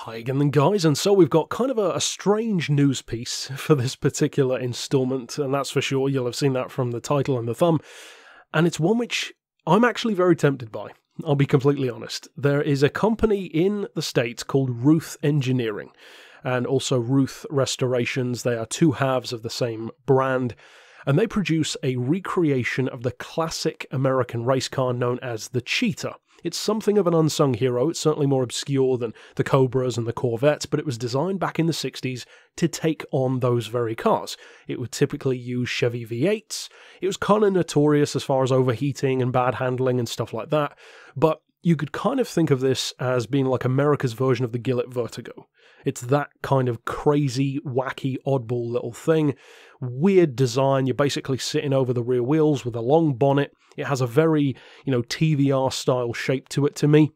Hi again then guys, and so we've got kind of a strange news piece for this particular installment, and that's for sure. You'll have seen that from the title and the thumb, and it's one which I'm actually very tempted by. I'll be completely honest. There is a company in the States called Ruth Engineering, and also Ruth Restorations. They are two halves of the same brand, and they produce a recreation of the classic American race car known as the Cheetah. It's something of an unsung hero. It's certainly more obscure than the Cobras and the Corvettes, but it was designed back in the 60s to take on those very cars. It would typically use Chevy V8s. It was kind of notorious as far as overheating and bad handling and stuff like that, but you could kind of think of this as being like America's version of the Gillette Vertigo. It's that kind of crazy, wacky, oddball little thing. Weird design. You're basically sitting over the rear wheels with a long bonnet. It has a very, TVR style shape to it to me.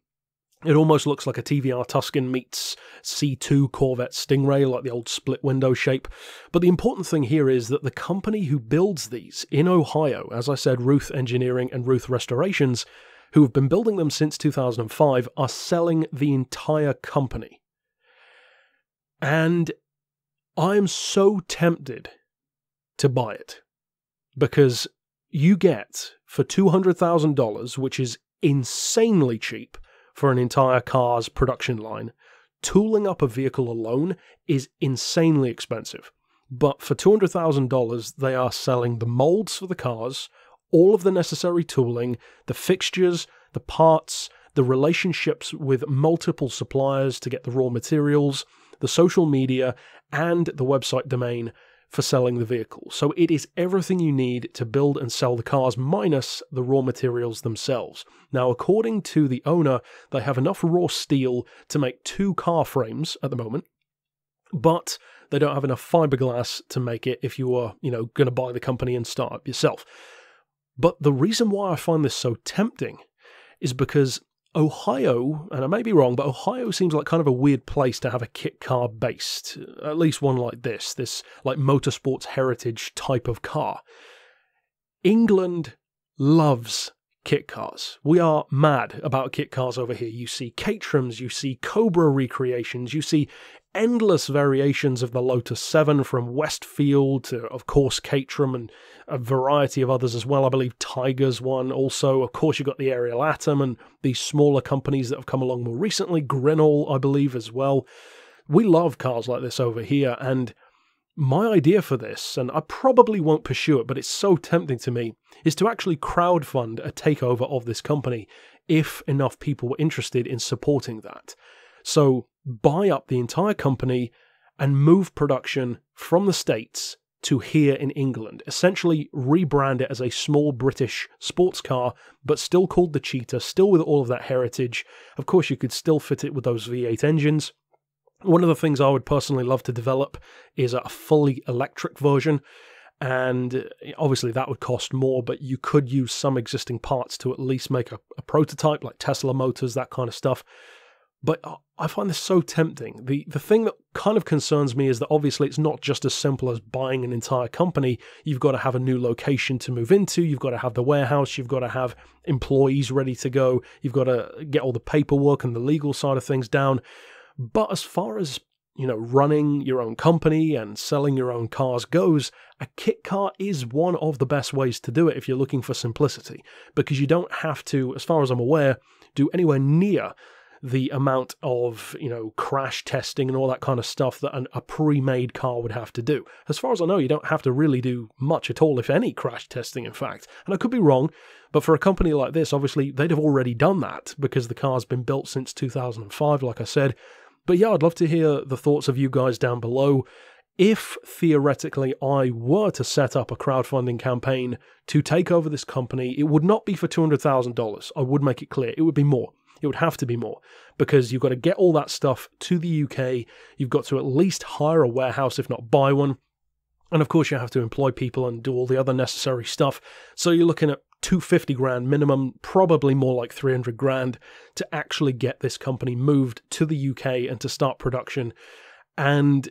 It almost looks like a TVR Tuscan meets C2 Corvette Stingray, like the old split window shape. But the important thing here is that the company who builds these in Ohio, as I said, Ruth Engineering and Ruth Restorations, who have been building them since 2005, are selling the entire company. And I am so tempted to buy it, because you get, for $200,000, which is insanely cheap for an entire car's production line, tooling up a vehicle alone is insanely expensive. But for $200,000, they are selling the molds for the cars, all of the necessary tooling, the fixtures, the parts, the relationships with multiple suppliers to get the raw materials, the social media, and the website domain for selling the vehicle. So it is everything you need to build and sell the cars, minus the raw materials themselves. Now, according to the owner, they have enough raw steel to make 2 car frames at the moment, but they don't have enough fiberglass to make it if you are, going to buy the company and start up yourself. But the reason why I find this so tempting is because Ohio, and I may be wrong, but Ohio seems like kind of a weird place to have a kit car based, at least one like this like motorsports heritage type of car. England loves kit cars. We are mad about kit cars over here. You see Caterhams, you see Cobra recreations, you see endless variations of the Lotus 7 from Westfield to, of course, Caterham and a variety of others as well. I believe Tiger's one also. Of course, you've got the Ariel Atom and these smaller companies that have come along more recently. Grinnell, I believe, as well. We love cars like this over here, and my idea for this, and I probably won't pursue it, but it's so tempting to me, is to actually crowdfund a takeover of this company if enough people were interested in supporting that. So buy up the entire company and move production from the States to here in England. Essentially rebrand it as a small British sports car, but still called the Cheetah, still with all of that heritage. Of course, you could still fit it with those V8 engines. One of the things I would personally love to develop is a fully electric version, and obviously that would cost more, but you could use some existing parts to at least make a prototype, like Tesla motors, that kind of stuff. But I find this so tempting. The thing that kind of concerns me is that obviously it's not just as simple as buying an entire company. You've got to have a new location to move into, you've got to have the warehouse, you've got to have employees ready to go, you've got to get all the paperwork and the legal side of things down. But as far as, running your own company and selling your own cars goes, a kit car is one of the best ways to do it if you're looking for simplicity, because you don't have to, as far as I'm aware, do anywhere near the amount of, crash testing and all that kind of stuff that a pre-made car would have to do. As far as I know, you don't have to really do much at all, if any, crash testing, in fact. And I could be wrong, but for a company like this, obviously, they'd have already done that because the car's been built since 2005, like I said. But yeah, I'd love to hear the thoughts of you guys down below. If, theoretically, I were to set up a crowdfunding campaign to take over this company, it would not be for $200,000. I would make it clear. It would be more. It would have to be more, because you've got to get all that stuff to the UK. You've got to at least hire a warehouse, if not buy one. And of course, you have to employ people and do all the other necessary stuff. So you're looking at $250,000 minimum, probably more like $300,000 to actually get this company moved to the UK and to start production. And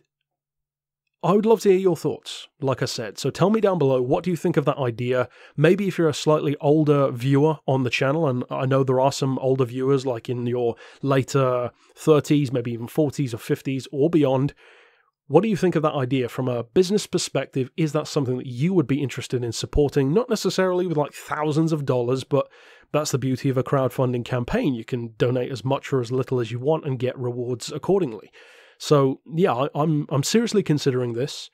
I would love to hear your thoughts, like I said. So tell me down below, what do you think of that idea? Maybe if you're a slightly older viewer on the channel, and I know there are some older viewers, like in your later 30s, maybe even 40s or 50s or beyond. What do you think of that idea from a business perspective? Is that something that you would be interested in supporting? Not necessarily with like thousands of dollars, but that's the beauty of a crowdfunding campaign. You can donate as much or as little as you want and get rewards accordingly. So yeah, I'm seriously considering this.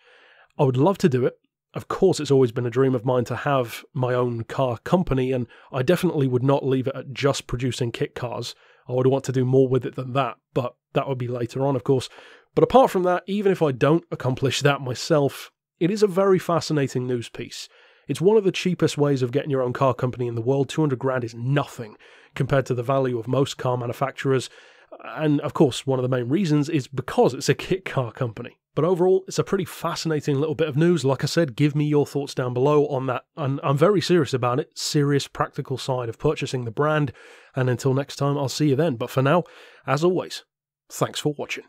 I would love to do it. Of course, it's always been a dream of mine to have my own car company, and I definitely would not leave it at just producing kit cars. I would want to do more with it than that, but that would be later on, of course. But apart from that, even if I don't accomplish that myself, it is a very fascinating news piece. It's one of the cheapest ways of getting your own car company in the world. 200 grand is nothing compared to the value of most car manufacturers. And of course, one of the main reasons is because it's a kit car company. But overall, it's a pretty fascinating little bit of news. Like I said, give me your thoughts down below on that. And I'm very serious about it. Serious, practical side of purchasing the brand. And until next time, I'll see you then. But for now, as always, thanks for watching.